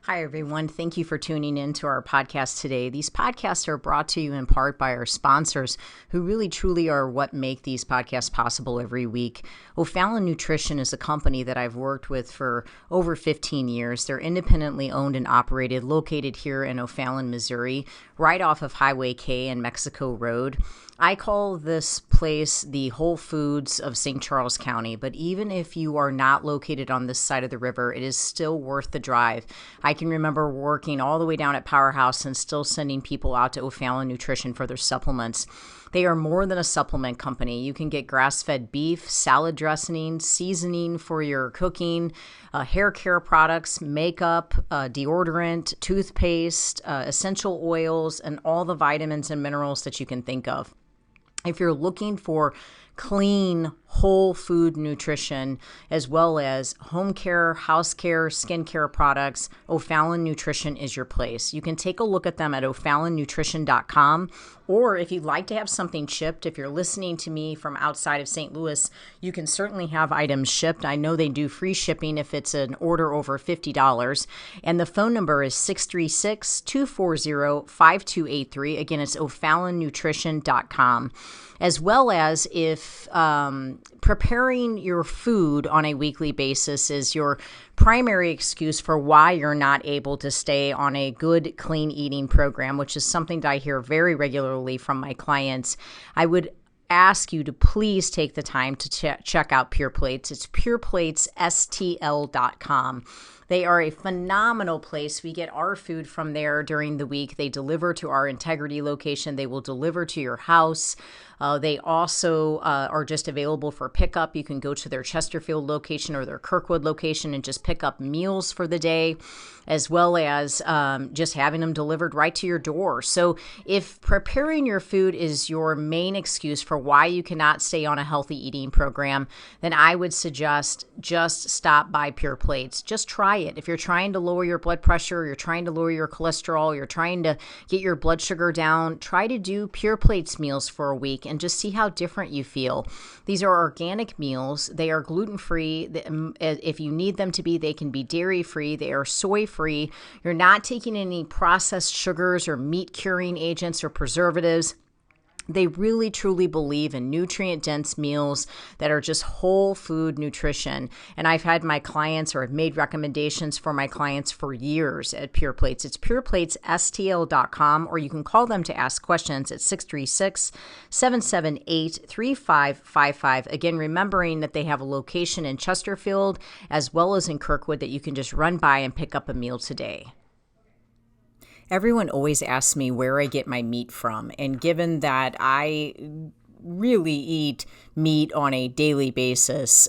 Hi, everyone. Thank you for tuning in to our podcast today. These podcasts are brought to you in part by our sponsors who really truly are what make these podcasts possible every week. O'Fallon Nutrition is a company that I've worked with for over 15 years. They're independently owned and operated, located here in O'Fallon, Missouri, right off of Highway K and Mexico Road. I call this place the Whole Foods of St. Charles County, but even if you are not located on this side of the river, it is still worth the drive. I can remember working all the way down at Powerhouse and still sending people out to O'Fallon Nutrition for their supplements. They are more than a supplement company. You can get grass-fed beef, salad dressing, seasoning for your cooking, hair care products, makeup, deodorant, toothpaste, essential oils, and all the vitamins and minerals that you can think of. If you're looking for clean, whole food nutrition, as well as home care, house care, skincare products, O'Fallon Nutrition is your place. You can take a look at them at o'fallonnutrition.com, or if you'd like to have something shipped, if you're listening to me from outside of St. Louis, you can certainly have items shipped. I know they do free shipping if it's an order over $50, and the phone number is 636-240-5283. Again, it's o'fallonnutrition.com. As well as if preparing your food on a weekly basis is your primary excuse for why you're not able to stay on a good, clean eating program, which is something that I hear very regularly from my clients, I would ask you to please take the time to check out Pure Plates. It's pureplatesstl.com. They are a phenomenal place. We get our food from there during the week. They deliver to our Integrity location. They will deliver to your house. They also are just available for pickup. You can go to their Chesterfield location or their Kirkwood location and just pick up meals for the day, as well as just having them delivered right to your door. So if preparing your food is your main excuse for why you cannot stay on a healthy eating program, then I would suggest just stop by Pure Plates. Just try it. If you're trying to lower your blood pressure, you're trying to lower your cholesterol, you're trying to get your blood sugar down, try to do Pure Plates meals for a week and just see how different you feel. These are organic meals. They are gluten-free. If you need them to be, they can be dairy-free. They are soy-free. You're not taking any processed sugars or meat-curing agents or preservatives. They really, truly believe in nutrient-dense meals that are just whole food nutrition. And I've had my clients, or I've made recommendations for my clients for years at Pure Plates. It's pureplatesstl.com, or you can call them to ask questions at 636-778-3555. Again, remembering that they have a location in Chesterfield as well as in Kirkwood that you can just run by and pick up a meal today. Everyone always asks me where I get my meat from, and given that I really eat meat on a daily basis,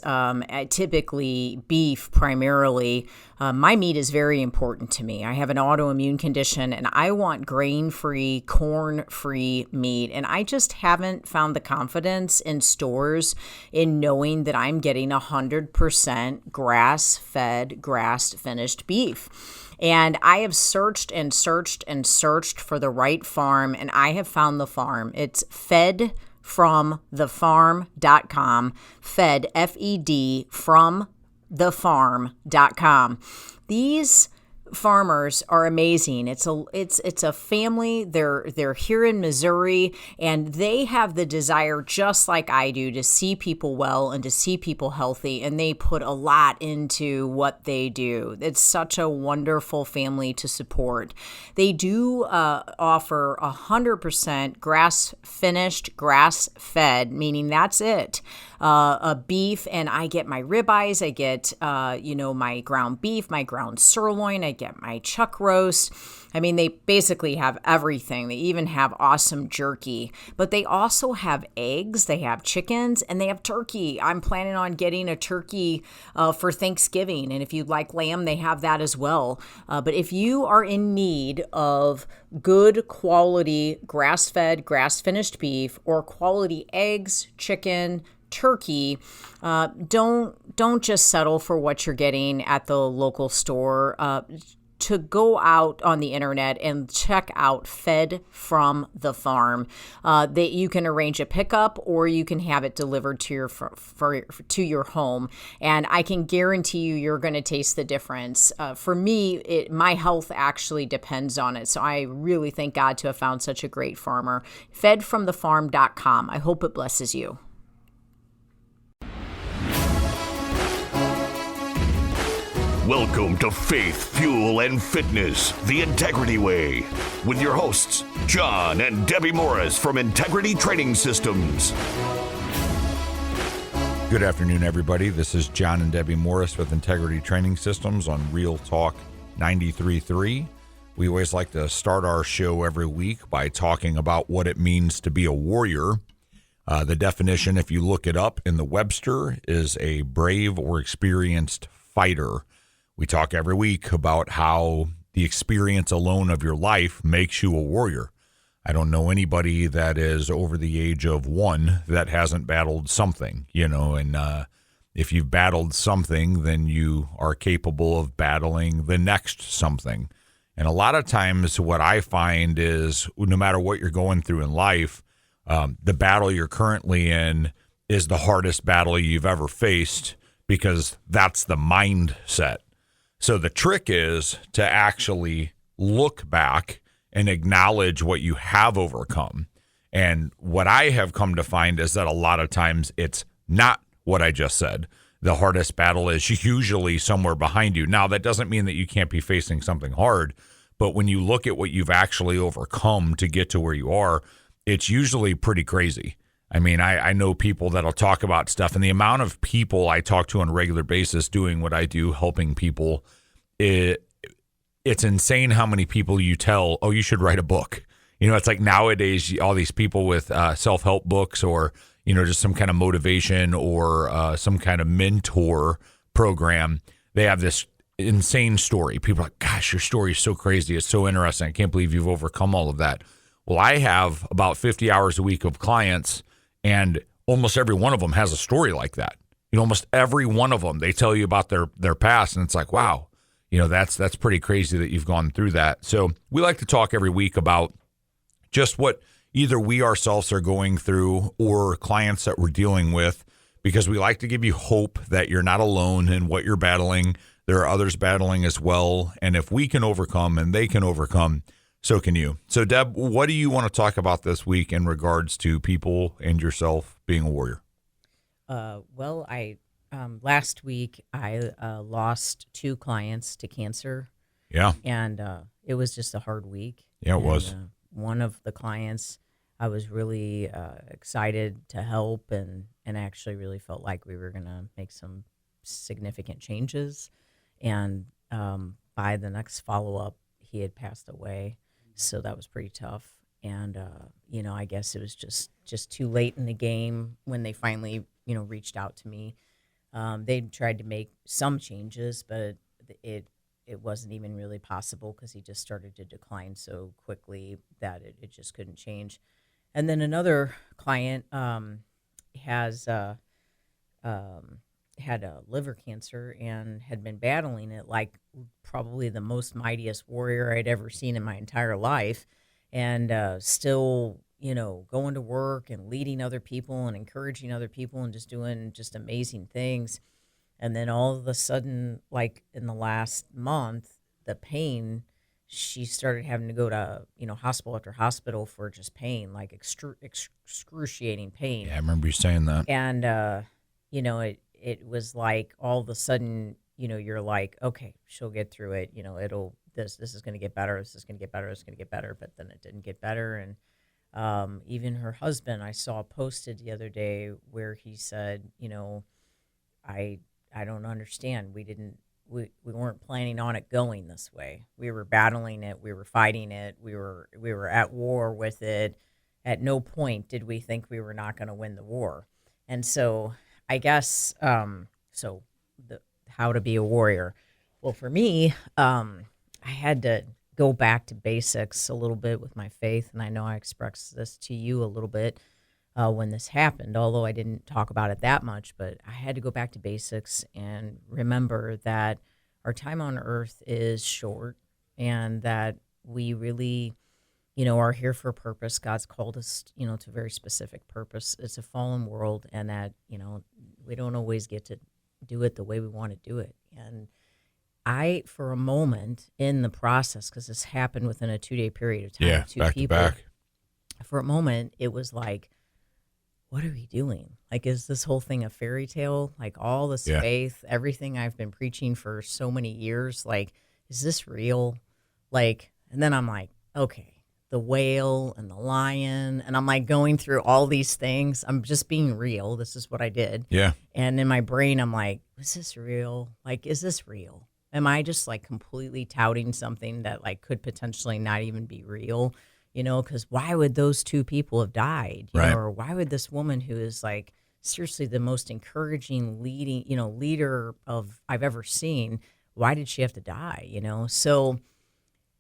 typically beef primarily, my meat is very important to me. I have an autoimmune condition and I want grain-free, corn-free meat, and I just haven't found the confidence in stores in knowing that I'm getting 100% grass-fed, grass-finished beef. And I have searched and searched and searched for the right farm, and I have found the farm. It's fedfromthefarm.com, fed, F-E-D, from thefarm.com. These farmers are amazing. It's a family. They're here in Missouri, and they have the desire, just like I do, to see people well and to see people healthy, and they put a lot into what they do. It's such a wonderful family to support. They do offer 100% grass-finished, grass-fed, meaning that's it. A beef, and I get my ribeyes, I get my ground beef, my ground sirloin, I get my chuck roast. I mean, they basically have everything. They even have awesome jerky, but they also have eggs, they have chickens, and they have turkey. I'm planning on getting a turkey for Thanksgiving, and if you'd like lamb, they have that as well. But if you are in need of good quality grass-fed, grass-finished beef, or quality eggs, chicken, turkey, don't just settle for what you're getting at the local store. to go out on the internet and check out Fed from the Farm. That you can arrange a pickup or you can have it delivered to your home. And I can guarantee you're going to taste the difference. For me, my health actually depends on it. So I really thank God to have found such a great farmer. Fedfromthefarm.com. I hope it blesses you. Welcome to Faith, Fuel, and Fitness, the Integrity Way, with your hosts, John and Debbie Morris from Integrity Training Systems. Good afternoon, everybody. This is John and Debbie Morris with Integrity Training Systems on Real Talk 93.3. We always like to start our show every week by talking about what it means to be a warrior. The definition, if you look it up in the Webster, is a brave or experienced fighter. We talk every week about how the experience alone of your life makes you a warrior. I don't know anybody that is over the age of 1 that hasn't battled something, and if you've battled something, then you are capable of battling the next something. And a lot of times what I find is no matter what you're going through in life, the battle you're currently in is the hardest battle you've ever faced because that's the mindset. So the trick is to actually look back and acknowledge what you have overcome. And what I have come to find is that a lot of times it's not what I just said. The hardest battle is usually somewhere behind you. Now, that doesn't mean that you can't be facing something hard, but when you look at what you've actually overcome to get to where you are, it's usually pretty crazy. I mean, I know people that'll talk about stuff, and the amount of people I talk to on a regular basis doing what I do, helping people, it's insane how many people you tell, oh, you should write a book. It's like nowadays, all these people with self-help books or, just some kind of motivation or some kind of mentor program, they have this insane story. People are like, gosh, your story is so crazy. It's so interesting. I can't believe you've overcome all of that. Well, I have about 50 hours a week of clients, and almost every one of them has a story like that. Almost every one of them, they tell you about their past, and it's like, wow, that's pretty crazy that you've gone through that. So we like to talk every week about just what either we ourselves are going through or clients that we're dealing with, because we like to give you hope that you're not alone in what you're battling. There are others battling as well, and if we can overcome and they can overcome, so can you. So, Deb, what do you want to talk about this week in regards to people and yourself being a warrior? Last week I lost 2 clients to cancer. Yeah. And it was just a hard week. Yeah, it was. One of the clients I was really excited to help and actually really felt like we were going to make some significant changes. And by the next follow-up, he had passed away. So that was pretty tough. And, I guess it was just too late in the game when they finally, reached out to me. They tried to make some changes, but it wasn't even really possible because he just started to decline so quickly that it just couldn't change. And then another client had a liver cancer and had been battling it like probably the most mightiest warrior I'd ever seen in my entire life, and still, going to work and leading other people and encouraging other people and just doing just amazing things. And then all of a sudden, like in the last month, the pain, she started having to go to, hospital after hospital for just pain, like excruciating pain. Yeah, I remember you saying that. And, it was like all of a sudden, you're like, okay, she'll get through it. This is going to get better. This is going to get better. It's going to get better. But then it didn't get better. And even her husband, I saw posted the other day where he said, I don't understand. We weren't planning on it going this way. We were battling it. We were fighting it. We were at war with it. At no point did we think we were not going to win the war. And so I guess, how to be a warrior. Well, for me, I had to go back to basics a little bit with my faith. And I know I expressed this to you a little bit when this happened, although I didn't talk about it that much, but I had to go back to basics and remember that our time on earth is short. and that we really, are here for a purpose. God's called us, to a very specific purpose. It's a fallen world, and that, we don't always get to do it the way we want to do it. And I, for a moment in the process, because this happened within a 2-day period of time, two back people, to back. for a moment, it was like, what are we doing? Like, is this whole thing a fairy tale? Like, all this faith, everything I've been preaching for so many years, like, is this real? Like, and then I'm like, okay, the whale and the lion, and I'm like going through all these things. I'm just being real. This is what I did. Yeah. And in my brain, I'm like, is this real? Like, is this real? Am I just like completely touting something that like could potentially not even be real? Because why would those two people have died? Right. Or why would this woman who is like seriously the most encouraging leader of I've ever seen, why did she have to die? So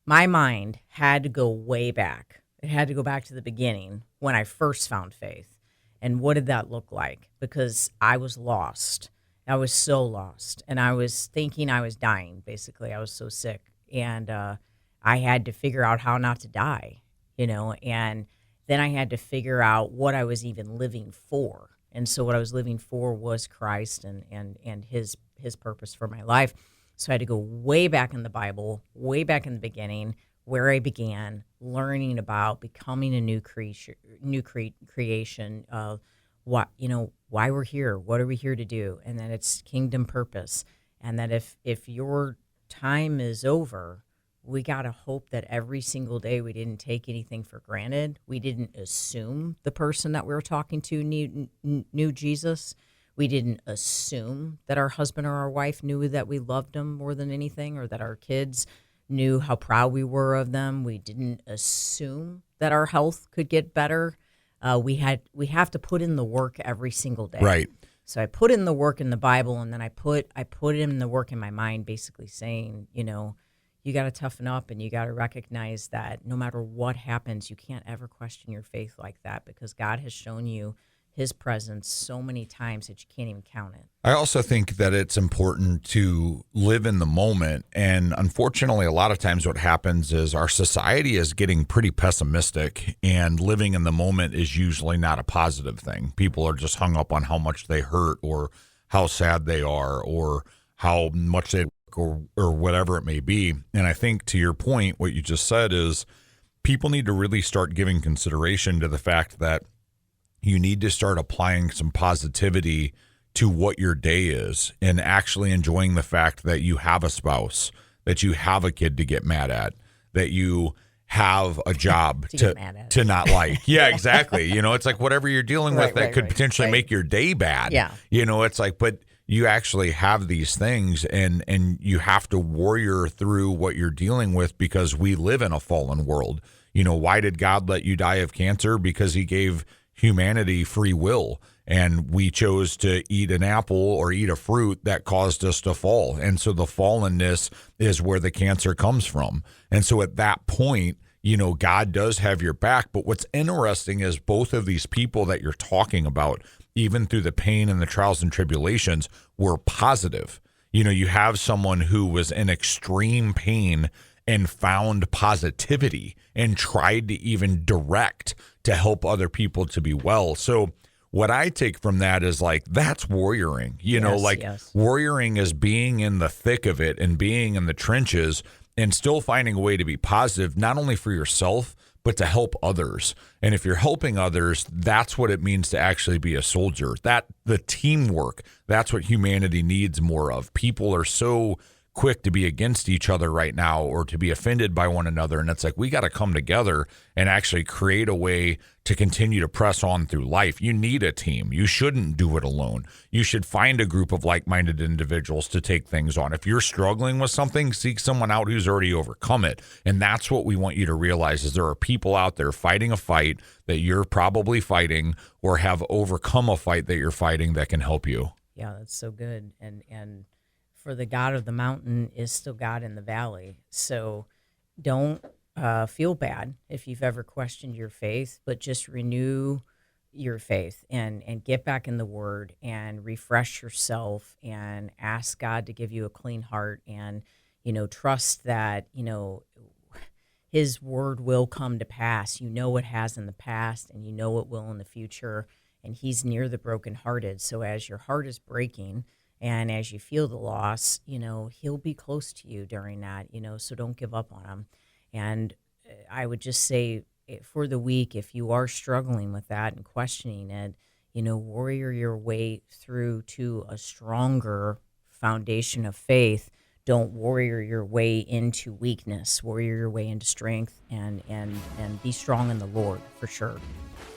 my mind had to go way back. It had to go back to the beginning when I first found faith. And what did that look like? Because I was lost. I was so lost. And I was thinking I was dying, basically. I was so sick. And I had to figure out how not to die, and then I had to figure out what I was even living for. And so what I was living for was Christ and his purpose for my life. So I had to go way back in the Bible, way back in the beginning, where I began learning about becoming a new creation of what, why we're here, what are we here to do, and that it's kingdom purpose, and that if your time is over, we got to hope that every single day we didn't take anything for granted. We didn't assume the person that we were talking to knew Jesus. We didn't assume that our husband or our wife knew that we loved them more than anything, or that our kids knew how proud we were of them. We didn't assume that our health could get better. We have to put in the work every single day. Right. So I put in the work in the Bible, and then I put in the work in my mind, basically saying, you got to toughen up, and you got to recognize that no matter what happens, you can't ever question your faith like that, because God has shown you his presence so many times that you can't even count it. I also think that it's important to live in the moment. And unfortunately, a lot of times what happens is our society is getting pretty pessimistic, and living in the moment is usually not a positive thing. People are just hung up on how much they hurt, or how sad they are, or how much they or whatever it may be. And I think, to your point, what you just said is people need to really start giving consideration to the fact that you need to start applying some positivity to what your day is, and actually enjoying the fact that you have a spouse, that you have a kid to get mad at, that you have a job to not like. Yeah, exactly. It's like whatever you're dealing with that could potentially make your day bad. Yeah. It's like, but you actually have these things, and you have to warrior through what you're dealing with, because we live in a fallen world. Why did God let you die of cancer? Because he gave humanity free will, and we chose to eat an apple or eat a fruit that caused us to fall. And so the fallenness is where the cancer comes from. And so at that point, God does have your back. But what's interesting is both of these people that you're talking about, even through the pain and the trials and tribulations, were positive. You have someone who was in extreme pain and found positivity and tried to even direct to help other people to be well. So what I take from that is like, that's warrioring, Yes. Warrioring is being in the thick of it and being in the trenches and still finding a way to be positive, not only for yourself, but to help others. And if you're helping others, that's what it means to actually be a soldier. That the teamwork, that's what humanity needs more of. People are so quick to be against each other right now, or to be offended by one another. And it's like, we got to come together and actually create a way to continue to press on through life. You need a team. You shouldn't do it alone. You should find a group of like-minded individuals to take things on. If you're struggling with something, seek someone out who's already overcome it. And that's what we want you to realize, is there are people out there fighting a fight that you're probably fighting, or have overcome a fight that you're fighting, that can help you. Yeah, that's so good. And for the God of the mountain is still God in the valley. So don't feel bad if you've ever questioned your faith, but just renew your faith and get back in the Word and refresh yourself and ask God to give you a clean heart. And, trust that, his word will come to pass. It has in the past, and it will in the future. And he's near the brokenhearted. So as your heart is breaking and as you feel the loss, he'll be close to you during that, so don't give up on him. And I would just say for the week, if you are struggling with that and questioning it, warrior your way through to a stronger foundation of faith. Don't warrior your way into weakness. Warrior your way into strength and be strong in the Lord for sure.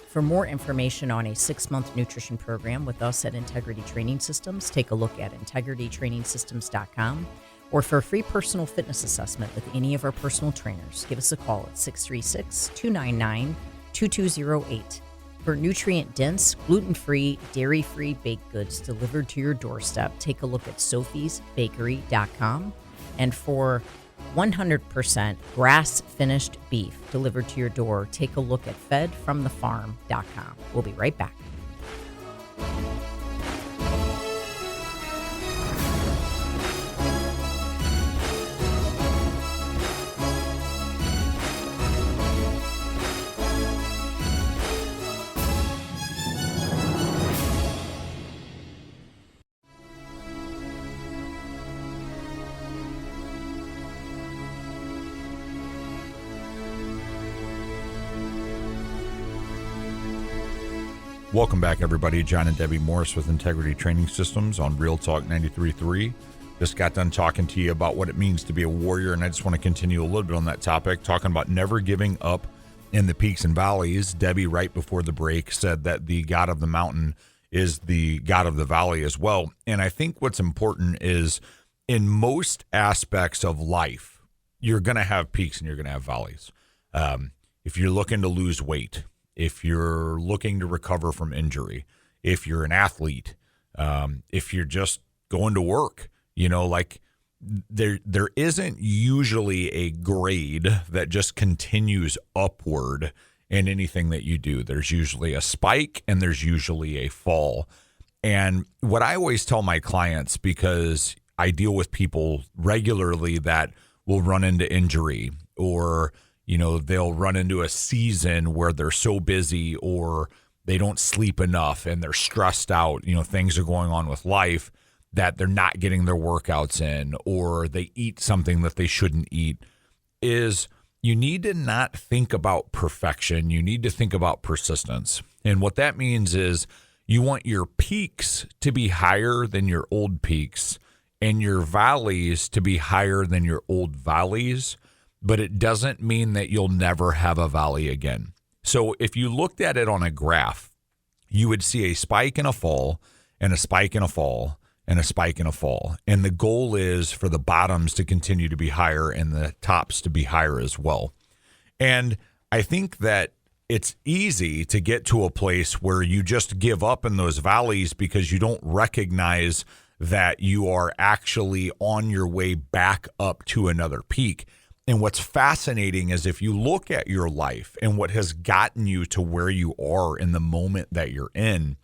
For more information on a 6-month nutrition program with us at Integrity Training Systems, take a look at integritytrainingsystems.com. Or for a free personal fitness assessment with any of our personal trainers, give us a call at 636-299-2208. For nutrient-dense, gluten-free, dairy-free baked goods delivered to your doorstep, take a look at sophiesbakery.com. And for 100% grass-finished beef delivered to your door, take a look at fedfromthefarm.com. We'll be right back. Welcome back, everybody. John and Debbie Morris with Integrity Training Systems on Real Talk 93.3. Just got done talking to you about what it means to be a warrior, and I just want to continue a little bit on that topic, talking about never giving up in the peaks and valleys. Debbie, right before the break, said that the God of the mountain is the God of the valley as well. And I think what's important is in most aspects of life, you're going to have peaks and you're going to have valleys. If you're looking to lose weight, if you're looking to recover from injury, if you're an athlete, if you're just going to work, there isn't usually a grade that just continues upward in anything that you do. There's usually a spike and there's usually a fall. And what I always tell my clients, because I deal with people regularly that will run into injury, or they'll run into a season where they're so busy or they don't sleep enough and they're stressed out, things are going on with life that they're not getting their workouts in, or they eat something that they shouldn't eat, is you need to not think about perfection. You need to think about persistence. And what that means is you want your peaks to be higher than your old peaks and your valleys to be higher than your old valleys. But it doesn't mean that you'll never have a valley again. So if you looked at it on a graph, you would see a spike and a fall, and a spike and a fall, and a spike and a fall. And the goal is for the bottoms to continue to be higher and the tops to be higher as well. And I think that it's easy to get to a place where you just give up in those valleys because you don't recognize that you are actually on your way back up to another peak. And what's fascinating is if you look at your life and what has gotten you to where you are in the moment that you're in,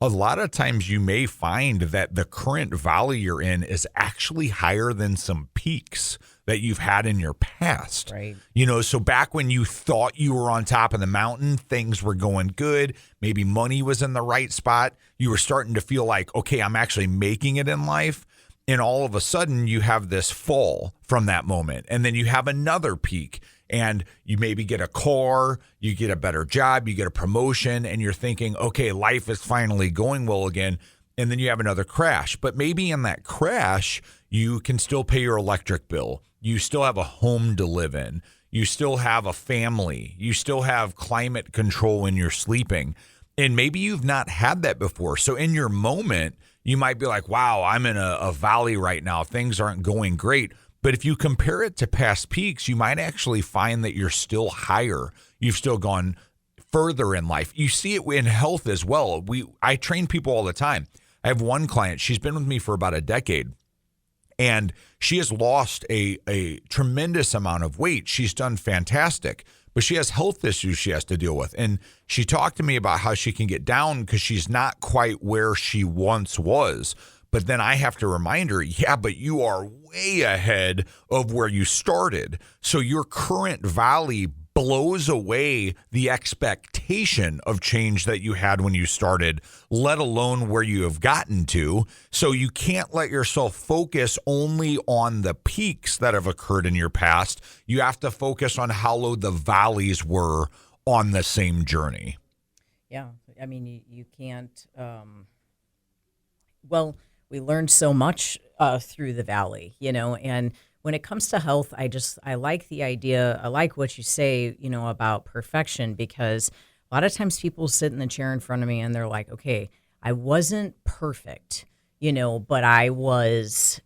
a lot of times you may find that the current valley you're in is actually higher than some peaks that you've had in your past. Right. So back when you thought you were on top of the mountain, things were going good, maybe money was in the right spot, you were starting to feel like, okay, I'm actually making it in life. And all of a sudden you have this fall from that moment. And then you have another peak and you maybe get a car, you get a better job, you get a promotion, and you're thinking, okay, life is finally going well again. And then you have another crash. But maybe in that crash, you can still pay your electric bill. You still have a home to live in. You still have a family. You still have climate control when you're sleeping. And maybe you've not had that before. So in your moment, you might be like, wow, I'm in a valley right now. Things aren't going great. But if you compare it to past peaks, you might actually find that you're still higher. You've still gone further in life. You see it in health as well. I train people all the time. I have one client. She's been with me for about a decade, and she has lost a tremendous amount of weight. She's done fantastic, but she has health issues she has to deal with. And she talked to me about how she can get down because she's not quite where she once was. But then I have to remind her, yeah, but you are way ahead of where you started. So your current valley blows away the expectation of change that you had when you started, let alone where you have gotten to. So you can't let yourself focus only on the peaks that have occurred in your past. You have to focus on how low the valleys were on the same journey. Yeah. I mean, you can't, well, we learned so much through the valley, and when it comes to health, I like the idea. I like what you say, about perfection, because a lot of times people sit in the chair in front of me and they're like, okay, I wasn't perfect, but I was,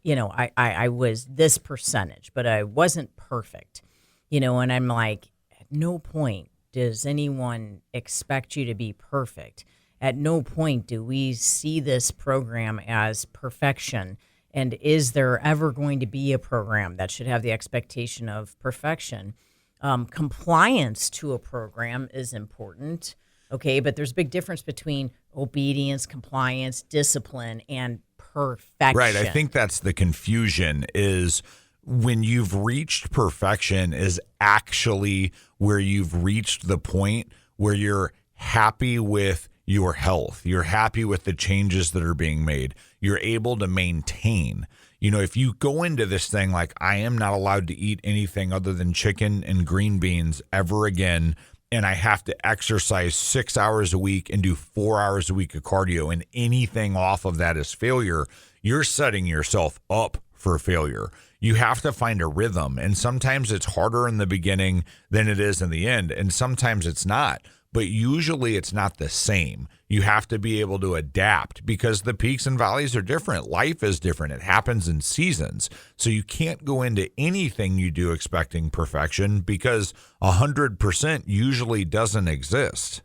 I was this percentage, but I wasn't perfect, and I'm like, at no point does anyone expect you to be perfect. At no point do we see this program as perfection. And is there ever going to be a program that should have the expectation of perfection? Compliance to a program is important, okay? But there's a big difference between obedience, compliance, discipline, and perfection. Right. I think that's the confusion, is when you've reached perfection is actually where you've reached the point where you're happy with your health. You're happy with the changes that are being made. You're able to maintain. If you go into this thing like, I am not allowed to eat anything other than chicken and green beans ever again, and I have to exercise 6 hours a week and do 4 hours a week of cardio, and anything off of that is failure, you're setting yourself up for failure. You have to find a rhythm, and sometimes it's harder in the beginning than it is in the end, and sometimes it's not. But usually it's not the same. You have to be able to adapt, because the peaks and valleys are different. Life is different. It happens in seasons. So you can't go into anything you do expecting perfection, because 100% usually doesn't exist.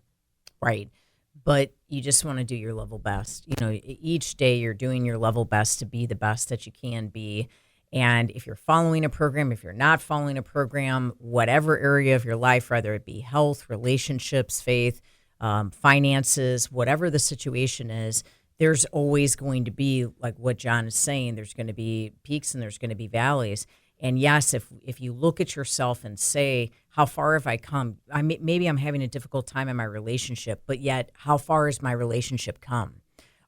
Right. But you just want to do your level best. Each day you're doing your level best to be the best that you can be. And if you're following a program, if you're not following a program, whatever area of your life, whether it be health, relationships, faith, finances, whatever the situation is, there's always going to be, like what John is saying, there's going to be peaks and there's going to be valleys. And yes, if you look at yourself and say, how far have I come? Maybe I'm having a difficult time in my relationship, but yet how far has my relationship come?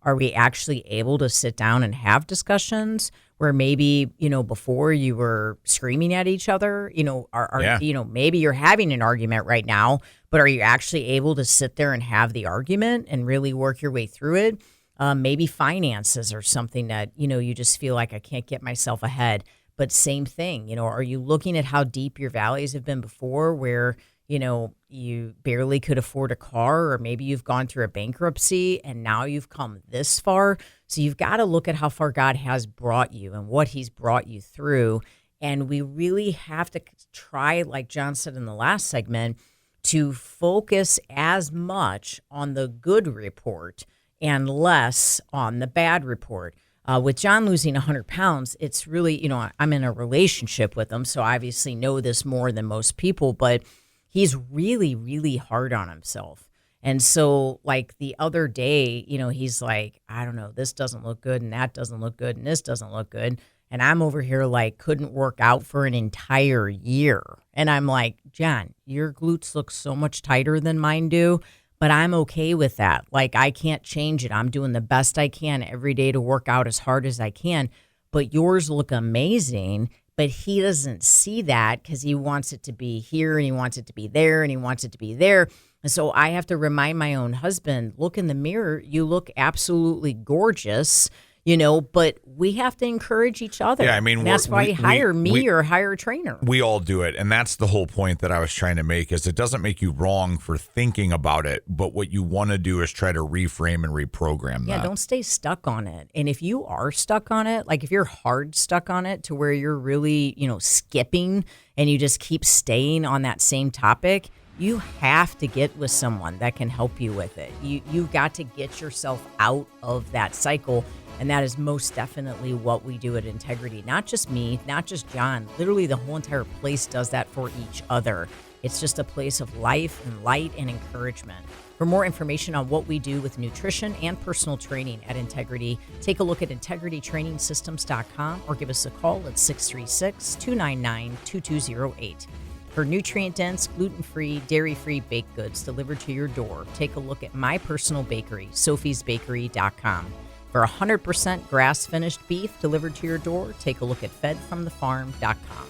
Are we actually able to sit down and have discussions where maybe, before you were screaming at each other, maybe you're having an argument right now, but are you actually able to sit there and have the argument and really work your way through it? Maybe finances or something that, you just feel like I can't get myself ahead. But same thing, are you looking at how deep your valleys have been before, where you barely could afford a car, or maybe you've gone through a bankruptcy and now you've come this far. So you've got to look at how far God has brought you and what he's brought you through. And we really have to try, like John said in the last segment, to focus as much on the good report and less on the bad report. With John losing 100 pounds, it's really, I'm in a relationship with him, so I obviously know this more than most people, but he's really, really hard on himself. And so, like the other day, he's like, I don't know, this doesn't look good, and that doesn't look good, and this doesn't look good. And I'm over here like, couldn't work out for an entire year. And I'm like, John, your glutes look so much tighter than mine do, but I'm okay with that. Like, I can't change it. I'm doing the best I can every day to work out as hard as I can. But yours look amazing. But he doesn't see that because he wants it to be here and he wants it to be there and he wants it to be there. And so I have to remind my own husband, look in the mirror, you look absolutely gorgeous, but we have to encourage each other. Yeah, I mean, and that's why you hire me or hire a trainer. We all do it. And that's the whole point that I was trying to make, is it doesn't make you wrong for thinking about it. But what you want to do is try to reframe and reprogram that. Yeah, don't stay stuck on it. And if you are stuck on it, like if you're hard stuck on it to where you're really, skipping and you just keep staying on that same topic, you have to get with someone that can help you with it. You've got to get yourself out of that cycle. And that is most definitely what we do at Integrity. Not just me, not just John. Literally the whole entire place does that for each other. It's just a place of life and light and encouragement. For more information on what we do with nutrition and personal training at Integrity, take a look at integritytrainingsystems.com or give us a call at 636-299-2208. For nutrient-dense, gluten-free, dairy-free baked goods delivered to your door, take a look at my personal bakery, sophiesbakery.com. For 100% grass-finished beef delivered to your door, take a look at fedfromthefarm.com.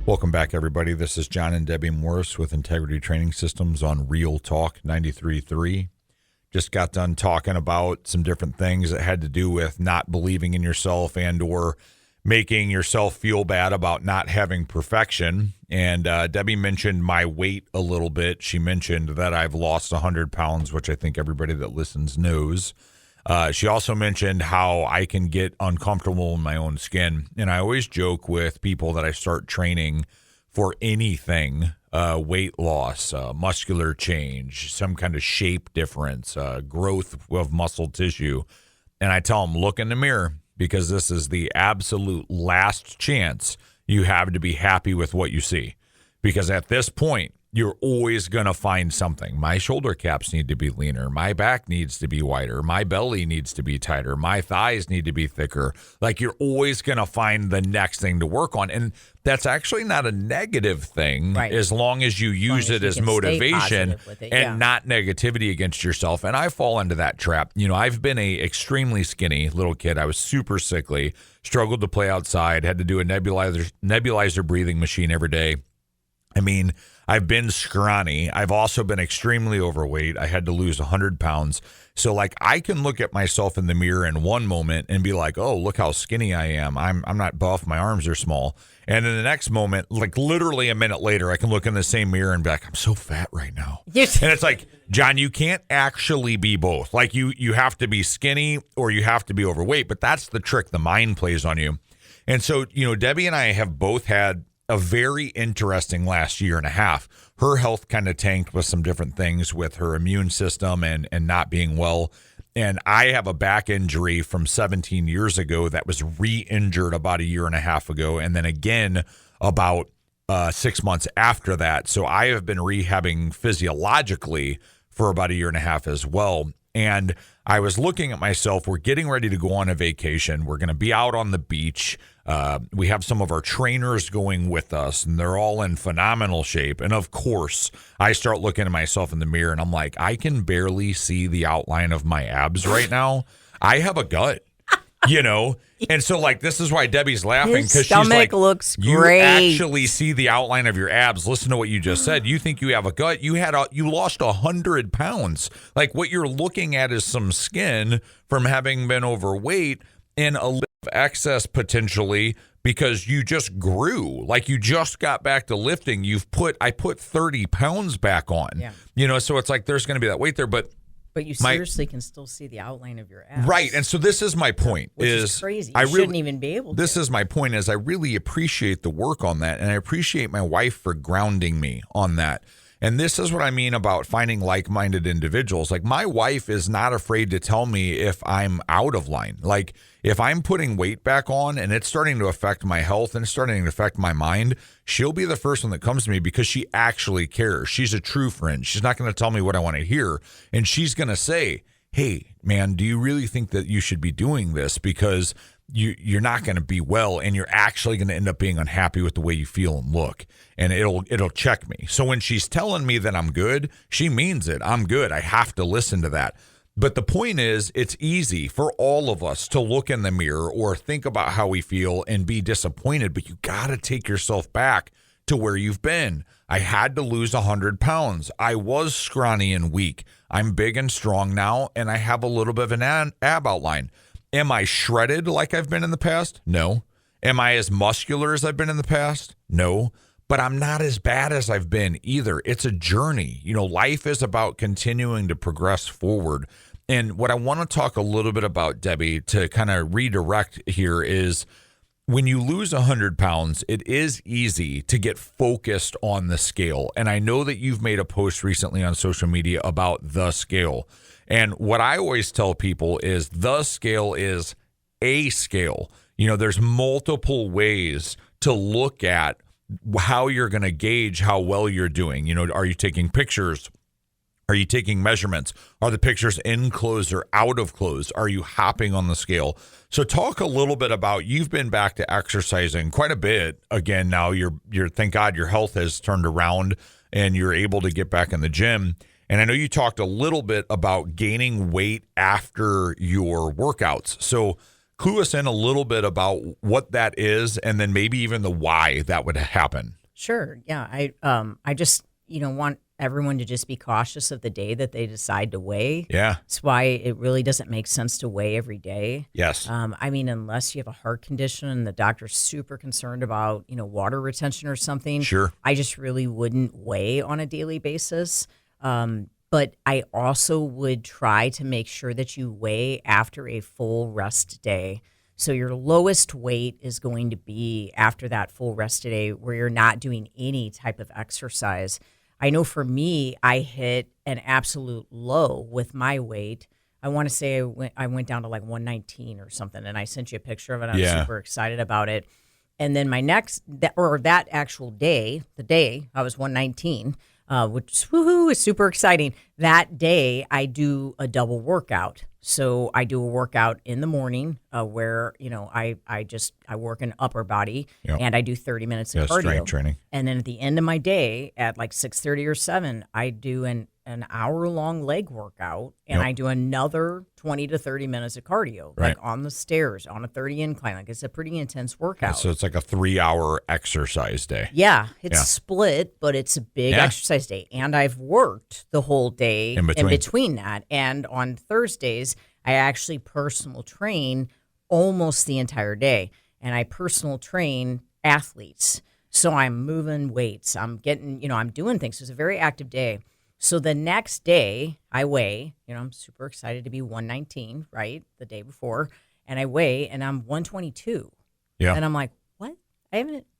Welcome back, everybody. This is John and Debbie Morris with Integrity Training Systems on Real Talk 93.3. Just got done talking about some different things that had to do with not believing in yourself and or making yourself feel bad about not having perfection. And Debbie mentioned my weight a little bit. She mentioned that I've lost 100 pounds, which I think everybody that listens knows. She also mentioned how I can get uncomfortable in my own skin. And I always joke with people that I start training for anything, weight loss, muscular change, some kind of shape difference, growth of muscle tissue. And I tell them, look in the mirror, because this is the absolute last chance you have to be happy with what you see. Because at this point, you're always going to find something. My shoulder caps need to be leaner. My back needs to be wider. My belly needs to be tighter. My thighs need to be thicker. Like, you're always going to find the next thing to work on. And that's actually not a negative thing, right, as long as you use it as motivation and not negativity against yourself. And I fall into that trap. You know, I've been a extremely skinny little kid. I was super sickly, struggled to play outside, had to do a nebulizer breathing machine every day. I mean, I've been scrawny. I've also been extremely overweight. I had to lose 100 pounds. So, like, I can look at myself in the mirror in one moment and be like, oh, look how skinny I am. I'm not buff. My arms are small. And in the next moment, like literally a minute later, I can look in the same mirror and be like, I'm so fat right now. Yes. And it's like, John, you can't actually be both. Like, you have to be skinny or you have to be overweight. But that's the trick the mind plays on you. And so, you know, Debbie and I have both had a very interesting last year and a half. Her health kind of tanked with some different things with her immune system and not being well. And I have a back injury from 17 years ago that was re-injured about a year and a half ago. And then again, about 6 months after that. So I have been rehabbing physiologically for about a year and a half as well. And I was looking at myself. We're getting ready to go on a vacation. We're going to be out on the beach. We have some of our trainers going with us, and they're all in phenomenal shape. And of course, I start looking at myself in the mirror, and I'm like, I can barely see the outline of my abs right now. I have a gut, you know? And so, like, this is why Debbie's laughing, because she's like, looks you great. actually see the outline of your abs. Listen to what you just said. You think you have a gut. You lost 100 pounds. Like, what you're looking at is some skin from having been overweight and a little of excess potentially because you just grew. Like, you just got back to lifting. I put 30 pounds back on. Yeah. You know, so it's like there's going to be that weight there, but you seriously can still see the outline of your abs. Right. And so this is my point. Which is crazy. You shouldn't even be able to. This is my point, is I really appreciate the work on that, and I appreciate my wife for grounding me on that. And this is what I mean about finding like-minded individuals. Like, my wife is not afraid to tell me if I'm out of line. Like, if I'm putting weight back on and it's starting to affect my health and it's starting to affect my mind, she'll be the first one that comes to me because she actually cares. She's a true friend. She's not going to tell me what I want to hear. And she's going to say, hey, man, do you really think that you should be doing this? Because you're not going to be well, and you're actually going to end up being unhappy with the way you feel and look, and it'll check me. So when she's telling me that I'm good, she means it. I'm good. I have to listen to that. But the point is, it's easy for all of us to look in the mirror or think about how we feel and be disappointed, but you got to take yourself back to where you've been. I had to lose 100 pounds. I was scrawny and weak. I'm big and strong now, and I have a little bit of an ab outline. Am I shredded like I've been in the past? No. Am I as muscular as I've been in the past? No. but I'm not as bad as I've been either. It's a journey. Life is about continuing to progress forward. And what I want to talk a little bit about, Debbie, to kind of redirect here is when you lose 100 pounds, it is easy to get focused on the scale. And I know that you've made a post recently on social media about the scale. And what I always tell people is the scale is a scale. There's multiple ways to look at how you're going to gauge how well you're doing. Are you taking pictures? Are you taking measurements? Are the pictures in clothes or out of clothes? Are you hopping on the scale? So talk a little bit about, you've been back to exercising quite a bit. Again, now you're thank God your health has turned around and you're able to get back in the gym. And I know you talked a little bit about gaining weight after your workouts. So clue us in a little bit about what that is and then maybe even the why that would happen. Sure. Yeah. I just, want everyone to just be cautious of the day that they decide to weigh. Yeah. That's why it really doesn't make sense to weigh every day. Yes. Unless you have a heart condition and the doctor's super concerned about, water retention or something. Sure. I just really wouldn't weigh on a daily basis. But I also would try to make sure that you weigh after a full rest day. So your lowest weight is going to be after that full rest day where you're not doing any type of exercise. I know for me, I hit an absolute low with my weight. I want to say I went down to like 119 or something, and I sent you a picture of it. I was super excited about it. And then that actual day, the day I was 119, which is super exciting. That day I do a double workout. So I do a workout in the morning where, I work an upper body and I do 30 minutes of cardio. Strength training. And then at the end of my day at like 6:30 or 7, I do an hour-long leg workout and I do another 20 to 30 minutes of cardio, like on the stairs, on a 30 incline. Like it's a pretty intense workout. So it's like a 3-hour exercise day. Yeah, it's split, but it's a big exercise day. And I've worked the whole day in between that. And on Thursdays, I actually personal train almost the entire day. And I personal train athletes. So I'm moving weights. I'm getting, I'm doing things. So it's a very active day. So the next day I weigh, I'm super excited to be 119, right? The day before. And I weigh and I'm 122. Yeah. And I'm like, what?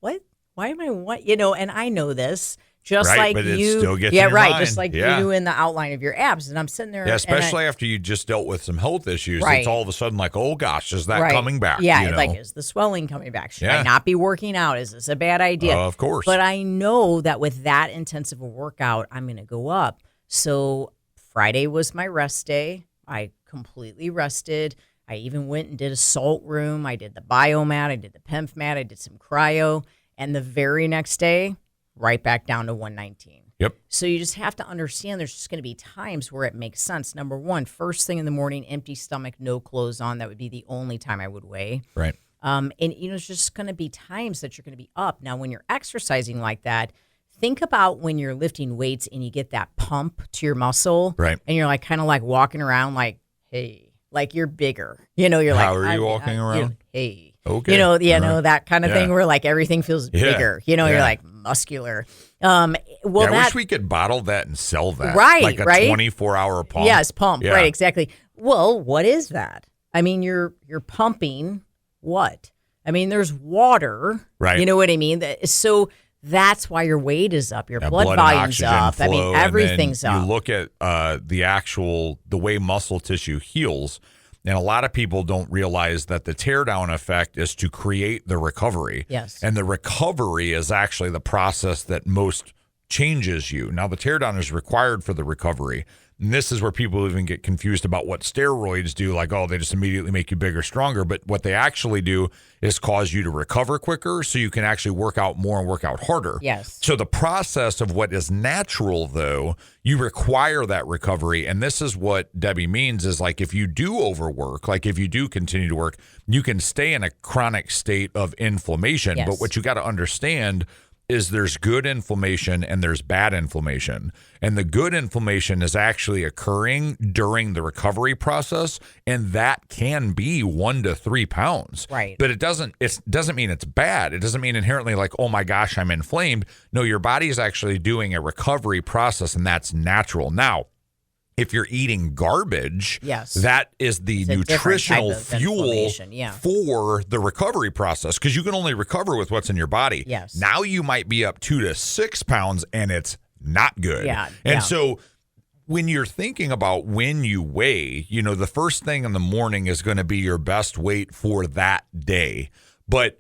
What? Why am I what? And I know this. Just right, like but you, it still gets in your mind. Just like you in the outline of your abs, and I'm sitting there. Yeah, especially after you just dealt with some health issues, it's all of a sudden like, oh gosh, is that coming back? Yeah, like is the swelling coming back? Should I not be working out? Is this a bad idea? Of course. But I know that with that intensive a workout, I'm going to go up. So Friday was my rest day. I completely rested. I even went and did a salt room. I did the biomat. I did the PEMF mat. I did some cryo, and the very next day, right back down to 119. Yep. So you just have to understand there's just going to be times where it makes sense. Number one, first thing in the morning, empty stomach, no clothes on. That would be the only time I would weigh. Right. And, it's just going to be times that you're going to be up. Now, when you're exercising like that, think about when you're lifting weights and you get that pump to your muscle. Right. And you're like kind of like walking around like, hey, like you're bigger. You're How like, how are you walking around? Hey. Okay. That kind of thing where like everything feels bigger. You're like muscular. I wish we could bottle that and sell that. Right, like a 24-hour pump. Yes, pump. Yeah. Right, exactly. Well, what is that? I mean, you're pumping what? I mean, there's water. Right. You know what I mean? So that's why your weight is up. Your blood volume's up. I mean, everything's up. You look at the way muscle tissue heals. And a lot of people don't realize that the teardown effect is to create the recovery. Yes. And the recovery is actually the process that most changes you. Now, the teardown is required for the recovery. And this is where people even get confused about what steroids do, like, oh, they just immediately make you bigger, stronger. But what they actually do is cause you to recover quicker so you can actually work out more and work out harder. Yes. So the process of what is natural, though, you require that recovery. And this is what Debbie means is like if you do overwork, like if you do continue to work, you can stay in a chronic state of inflammation. Yes. But what you got to understand is there's good inflammation and there's bad inflammation. And the good inflammation is actually occurring during the recovery process, and that can be 1 to 3 pounds. Right. But it doesn't mean it's bad. It doesn't mean inherently like, oh my gosh, I'm inflamed. No, your body is actually doing a recovery process, and that's natural. Now, if you're eating garbage, yes, that is the nutritional fuel for the recovery process, because you can only recover with what's in your body. Yes. Now you might be up 2 to 6 pounds, and it's not good. Yeah. And so when you're thinking about when you weigh, the first thing in the morning is going to be your best weight for that day. But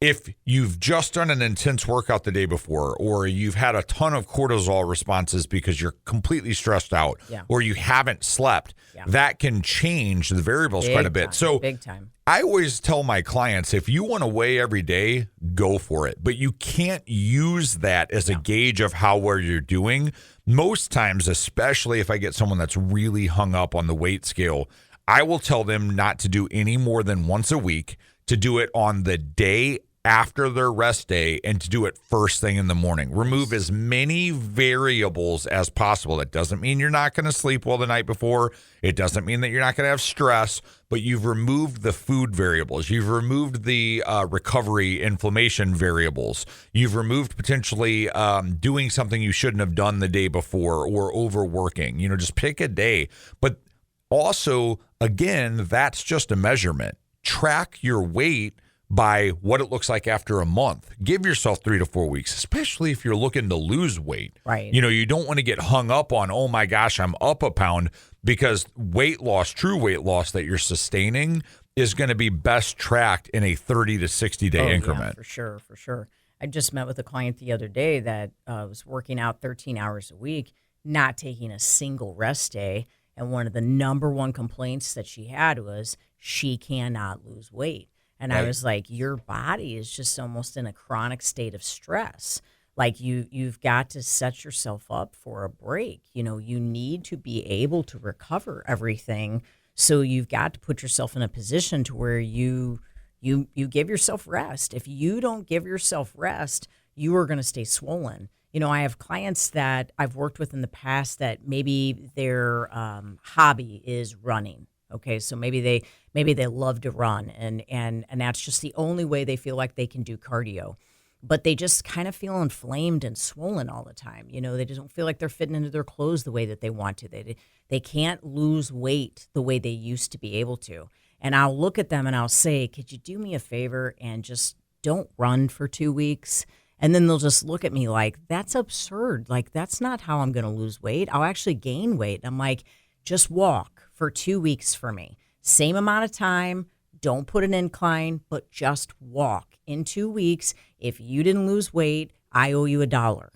if you've just done an intense workout the day before, or you've had a ton of cortisol responses because you're completely stressed out, or you haven't slept, that can change the variables quite a bit. So big time. I always tell my clients, if you want to weigh every day, go for it. But you can't use that as a gauge of how well you're doing. Most times, especially if I get someone that's really hung up on the weight scale, I will tell them not to do any more than once a week, to do it on the day after their rest day, and to do it first thing in the morning. Remove as many variables as possible. That doesn't mean you're not going to sleep well the night before. It doesn't mean that you're not going to have stress, but you've removed the food variables. You've removed the recovery inflammation variables. You've removed potentially doing something you shouldn't have done the day before, or overworking. Just pick a day. But also, again, that's just a measurement. Track your weight by what it looks like after a month. Give yourself 3 to 4 weeks, especially if you're looking to lose weight. Right. You don't want to get hung up on, oh my gosh, I'm up a pound, because weight loss, true weight loss that you're sustaining, is going to be best tracked in a 30 to 60 day increment. Yeah, for sure. I just met with a client the other day that was working out 13 hours a week, not taking a single rest day. And one of the number one complaints that she had was she cannot lose weight. And right. I was like, your body is just almost in a chronic state of stress. Like you've got to set yourself up for a break. You need to be able to recover everything. So you've got to put yourself in a position to where you give yourself rest. If you don't give yourself rest, you are going to stay swollen. I have clients that I've worked with in the past that maybe their hobby is running. Okay, so maybe they love to run, and that's just the only way they feel like they can do cardio. But they just kind of feel inflamed and swollen all the time. They just don't feel like they're fitting into their clothes the way that they want to. They can't lose weight the way they used to be able to. And I'll look at them and I'll say, could you do me a favor and just don't run for 2 weeks? And then they'll just look at me like, that's absurd. Like, that's not how I'm going to lose weight. I'll actually gain weight. And I'm like, just walk for 2 weeks for me. Same amount of time. Don't put an incline, but just walk. In 2 weeks, if you didn't lose weight, I owe you $1.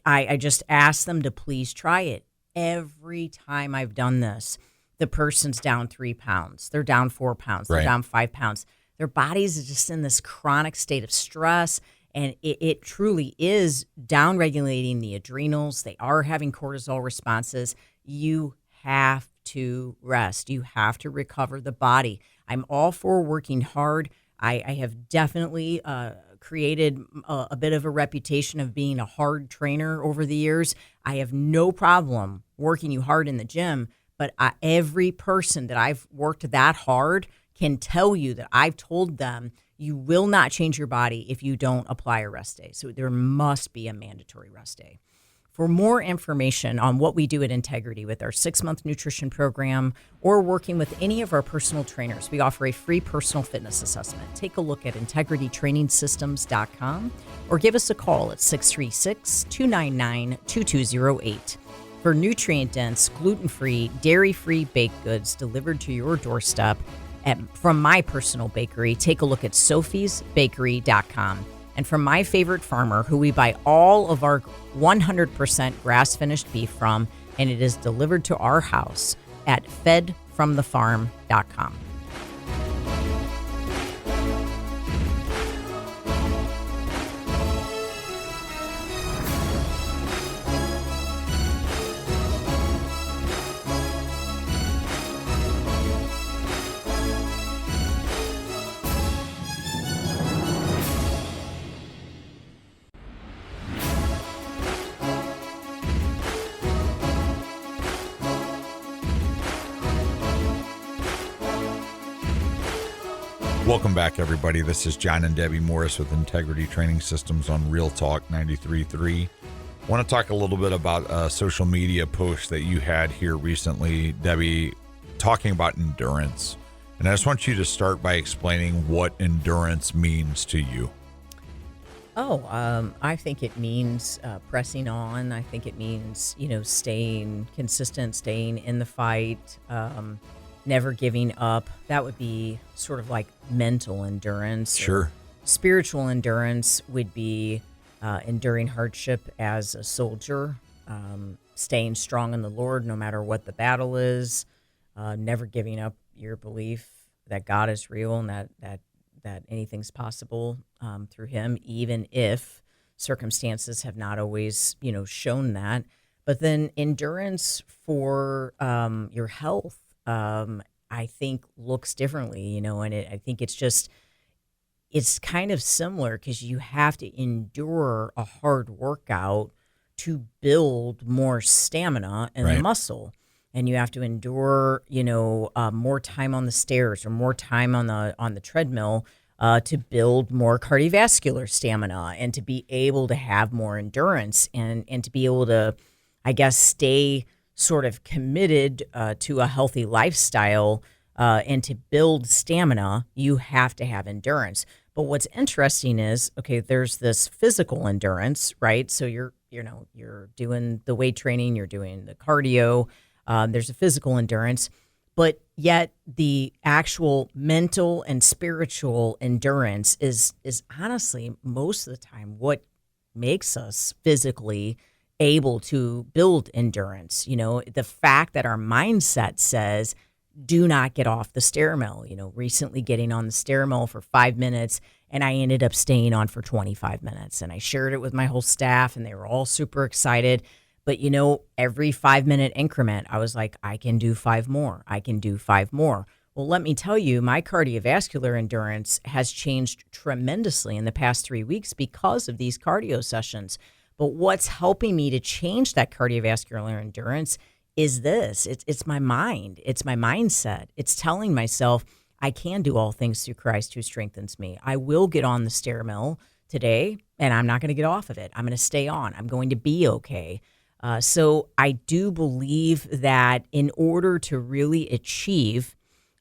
I just ask them to please try it. Every time I've done this, the person's down 3 pounds. They're down 4 pounds. They're down 5 pounds. Their bodies are just in this chronic state of stress. And it truly is down-regulating the adrenals. They are having cortisol responses. You have to rest. You have to recover the body. I'm all for working hard. I have definitely created a bit of a reputation of being a hard trainer over the years. I have no problem working you hard in the gym, but every person that I've worked that hard can tell you that I've told them, you will not change your body if you don't apply a rest day. So there must be a mandatory rest day. For more information on what we do at Integrity with our 6-month nutrition program or working with any of our personal trainers, we offer a free personal fitness assessment. Take a look at integritytrainingsystems.com or give us a call at 636-299-2208. For nutrient-dense, gluten-free, dairy-free baked goods delivered to your doorstep from my personal bakery, take a look at sophiesbakery.com. And from my favorite farmer, who we buy all of our 100% grass-finished beef from, and it is delivered to our house at fedfromthefarm.com. Welcome back, everybody. This is John and Debbie Morris with Integrity Training Systems on Real Talk 93.3. I want to talk a little bit about a social media post that you had here recently, Debbie, talking about endurance. And I just want you to start by explaining what endurance means to you. I think it means pressing on. I think it means, staying consistent, staying in the fight, never giving up. That would be sort of like mental endurance. Sure. Spiritual endurance would be enduring hardship as a soldier, staying strong in the Lord no matter what the battle is, never giving up your belief that God is real and that anything's possible through Him, even if circumstances have not always, shown that. But then endurance for your health, I think looks differently, and I think it's kind of similar because you have to endure a hard workout to build more stamina in the muscle. And you have to endure, more time on the stairs or more time on the treadmill to build more cardiovascular stamina and to be able to have more endurance and to be able to, I guess, stay sort of committed to a healthy lifestyle and to build stamina. You have to have endurance. But what's interesting is, okay, there's this physical endurance, right? So you're doing the weight training, you're doing the cardio. There's a physical endurance, but yet the actual mental and spiritual endurance is honestly most of the time what makes us physically able to build endurance. The fact that our mindset says, do not get off the stair mill. Recently getting on the stair mill for 5 minutes, and I ended up staying on for 25 minutes. And I shared it with my whole staff, and they were all super excited. But, every 5-minute increment, I was like, I can do 5 more. I can do 5 more. Well, let me tell you, my cardiovascular endurance has changed tremendously in the past 3 weeks because of these cardio sessions. But what's helping me to change that cardiovascular endurance is this. It's my mind. It's my mindset. It's telling myself I can do all things through Christ who strengthens me. I will get on the stair mill today, and I'm not going to get off of it. I'm going to stay on. I'm going to be okay. So I do believe that in order to really achieve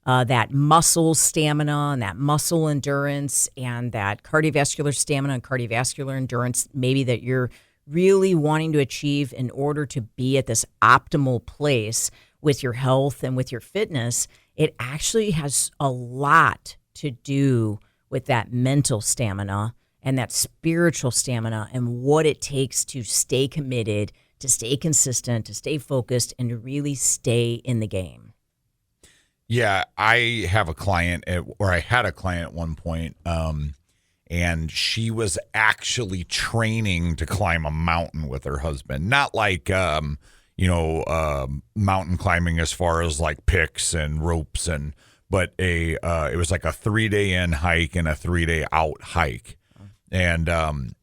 that muscle stamina and that muscle endurance and that cardiovascular stamina and cardiovascular endurance, maybe that you're really wanting to achieve in order to be at this optimal place with your health and with your fitness, it actually has a lot to do with that mental stamina and that spiritual stamina and what it takes to stay committed, to stay consistent, to stay focused, and to really stay in the game. Yeah, I have a client, or I had a client at one point, and she was actually training to climb a mountain with her husband. Not like, mountain climbing as far as like picks and ropes, but it was like a 3-day in hike and a 3-day out hike. And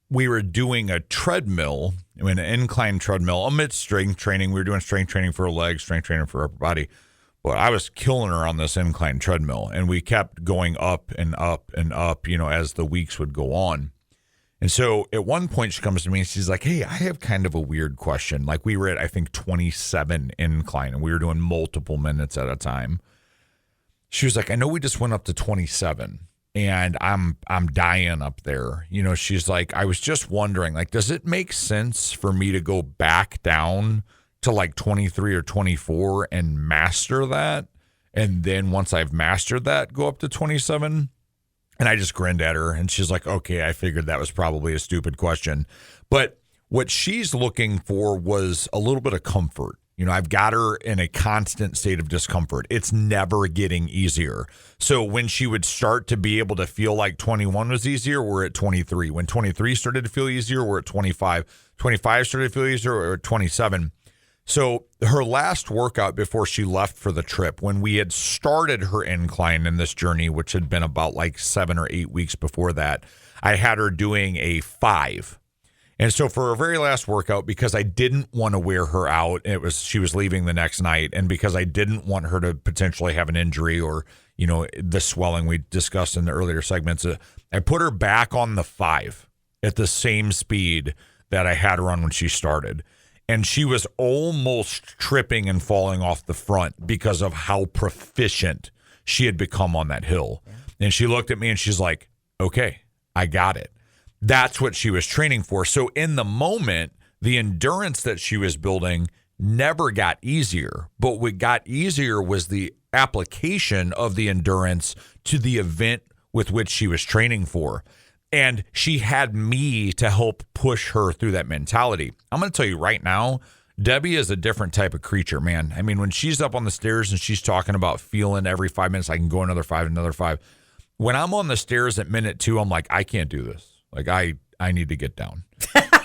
we were doing a treadmill, an incline treadmill amidst strength training. We were doing strength training for her legs, strength training for her upper body. But I was killing her on this incline treadmill, and we kept going up and up and up, as the weeks would go on. And so at one point she comes to me and she's like, hey, I have kind of a weird question. Like we were at, I think, 27 incline, and we were doing multiple minutes at a time. She was like, I know we just went up to 27. And I'm dying up there. She's like, I was just wondering, like, does it make sense for me to go back down to like 23 or 24 and master that? And then once I've mastered that, go up to 27? And I just grinned at her, and she's like, okay, I figured that was probably a stupid question. But what she's looking for was a little bit of comfort. I've got her in a constant state of discomfort. It's never getting easier. So when she would start to be able to feel like 21 was easier, we're at 23. When 23 started to feel easier, we're at 25. 25 started to feel easier, we're at 27. So her last workout before she left for the trip, when we had started her incline in this journey, which had been about like 7 or 8 weeks before that, I had her doing a 5. And so for her very last workout, because I didn't want to wear her out, she was leaving the next night, and because I didn't want her to potentially have an injury or, the swelling we discussed in the earlier segments. I put her back on the 5 at the same speed that I had her on when she started. And she was almost tripping and falling off the front because of how proficient she had become on that hill. Yeah. And she looked at me and she's like, okay, I got it. That's what she was training for. So in the moment, the endurance that she was building never got easier. But what got easier was the application of the endurance to the event with which she was training for. And she had me to help push her through that mentality. I'm going to tell you right now, Debbie is a different type of creature, man. I mean, when she's up on the stairs and she's talking about feeling every 5 minutes, I can go another 5, another 5. When I'm on the stairs at minute 2, I'm like, I can't do this. Like, I need to get down.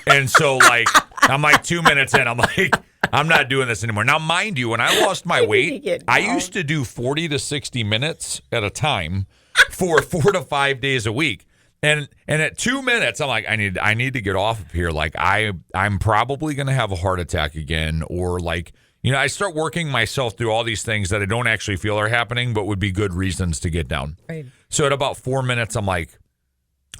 And so, like, I'm like 2 minutes in, I'm like, I'm not doing this anymore. Now, mind you, when I lost my weight, I used to do 40 to 60 minutes at a time for 4 to 5 days a week. And at 2 minutes, I'm like, I need to get off of here. Like, I'm probably going to have a heart attack again, or like, I start working myself through all these things that I don't actually feel are happening, but would be good reasons to get down. Right. So at about 4 minutes, I'm like,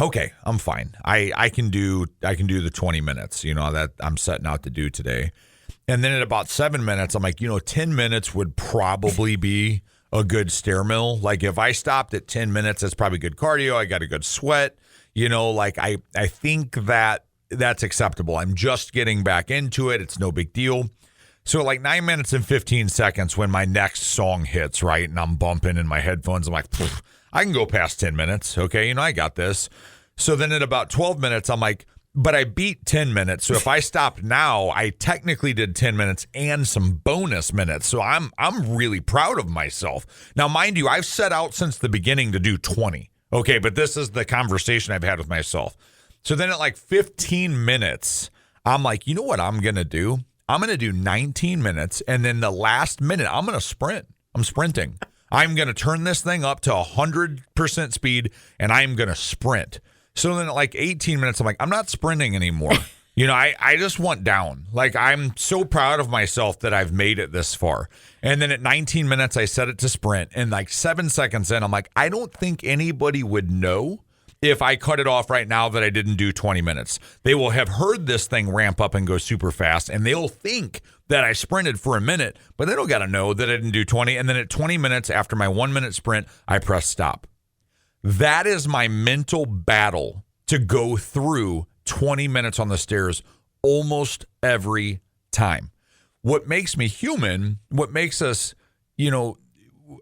okay, I'm fine. I can do the 20 minutes, that I'm setting out to do today. And then at about 7 minutes, I'm like, 10 minutes would probably be a good stair mill. Like, if I stopped at 10 minutes, that's probably good cardio. I got a good sweat. Like, I think that's acceptable. I'm just getting back into it. It's no big deal. So like 9 minutes and 15 seconds when my next song hits, right, and I'm bumping in my headphones, I'm like, I can go past 10 minutes. Okay, I got this. So then at about 12 minutes, I'm like, but I beat 10 minutes. So if I stop now, I technically did 10 minutes and some bonus minutes. So I'm really proud of myself. Now, mind you, I've set out since the beginning to do 20. Okay, but this is the conversation I've had with myself. So then at like 15 minutes, I'm like, you know what I'm going to do? I'm going to do 19 minutes. And then the last minute, I'm going to sprint. I'm sprinting. I'm going to turn this thing up to 100% speed, and I'm going to sprint. So then at like 18 minutes, I'm like, I'm not sprinting anymore. I just want down. Like, I'm so proud of myself that I've made it this far. And then at 19 minutes, I set it to sprint. And like 7 seconds in, I'm like, I don't think anybody would know if I cut it off right now that I didn't do 20 minutes. They will have heard this thing ramp up and go super fast, and they'll think that I sprinted for a minute, but they don't got to know that I didn't do 20. And then at 20 minutes after my 1 minute sprint, I press stop. That is my mental battle to go through 20 minutes on the stairs almost every time. What makes me human, what makes us, a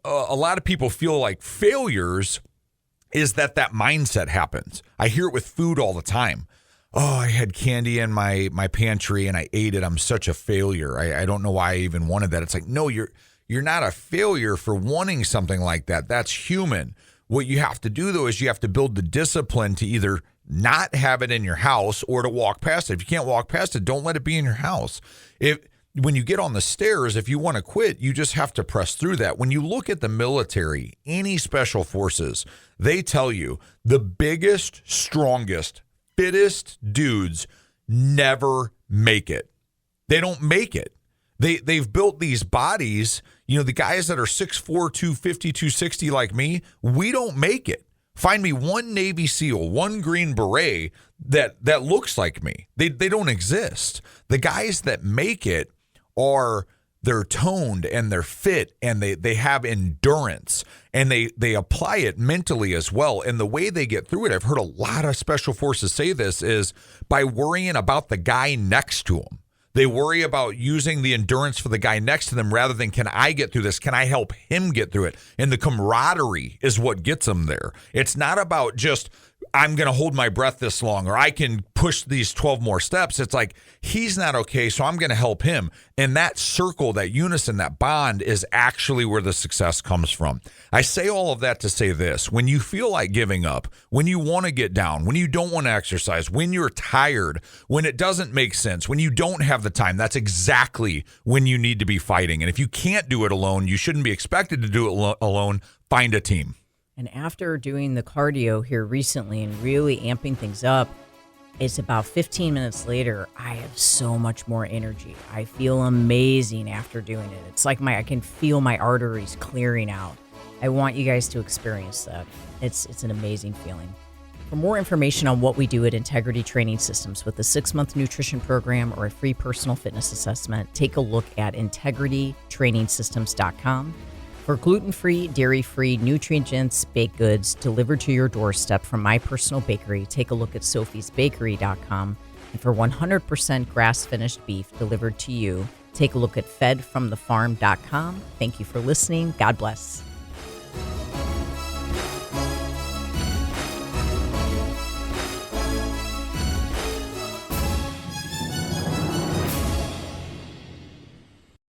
lot of people feel like failures is that mindset happens. I hear it with food all the time. Oh, I had candy in my pantry and I ate it. I'm such a failure. I don't know why I even wanted that. It's like, no, you're not a failure for wanting something like that. That's human. What you have to do, though, is you have to build the discipline to either not have it in your house or to walk past it. If you can't walk past it, don't let it be in your house. When you get on the stairs, if you want to quit, you just have to press through that. When you look at the military, any special forces, they tell you the biggest, strongest, fittest dudes never make it. They don't make it. They've built these bodies, the guys that are 6'4", 250, 260 like me, we don't make it. Find me one Navy SEAL, one Green Beret that looks like me. They don't exist. The guys that make it they're toned and they're fit and they have endurance and they apply it mentally as well. And the way they get through it, I've heard a lot of special forces say this, is by worrying about the guy next to them. They worry about using the endurance for the guy next to them rather than, can I get through this? Can I help him get through it? And the camaraderie is what gets them there. It's not about just, I'm going to hold my breath this long, or I can push these 12 more steps. It's like, he's not okay, so I'm going to help him. And that circle, that unison, that bond is actually where the success comes from. I say all of that to say this. When you feel like giving up, when you want to get down, when you don't want to exercise, when you're tired, when it doesn't make sense, when you don't have the time, that's exactly when you need to be fighting. And if you can't do it alone, you shouldn't be expected to do it alone. Find a team. And after doing the cardio here recently and really amping things up, it's about 15 minutes later, I have so much more energy. I feel amazing after doing it. It's like I can feel my arteries clearing out. I want you guys to experience that. It's an amazing feeling. For more information on what we do at Integrity Training Systems with a 6-month nutrition program or a free personal fitness assessment, take a look at integritytrainingsystems.com. For gluten-free, dairy-free, nutrient-dense baked goods delivered to your doorstep from my personal bakery, take a look at sophiesbakery.com. And for 100% grass-finished beef delivered to you, take a look at fedfromthefarm.com. Thank you for listening. God bless.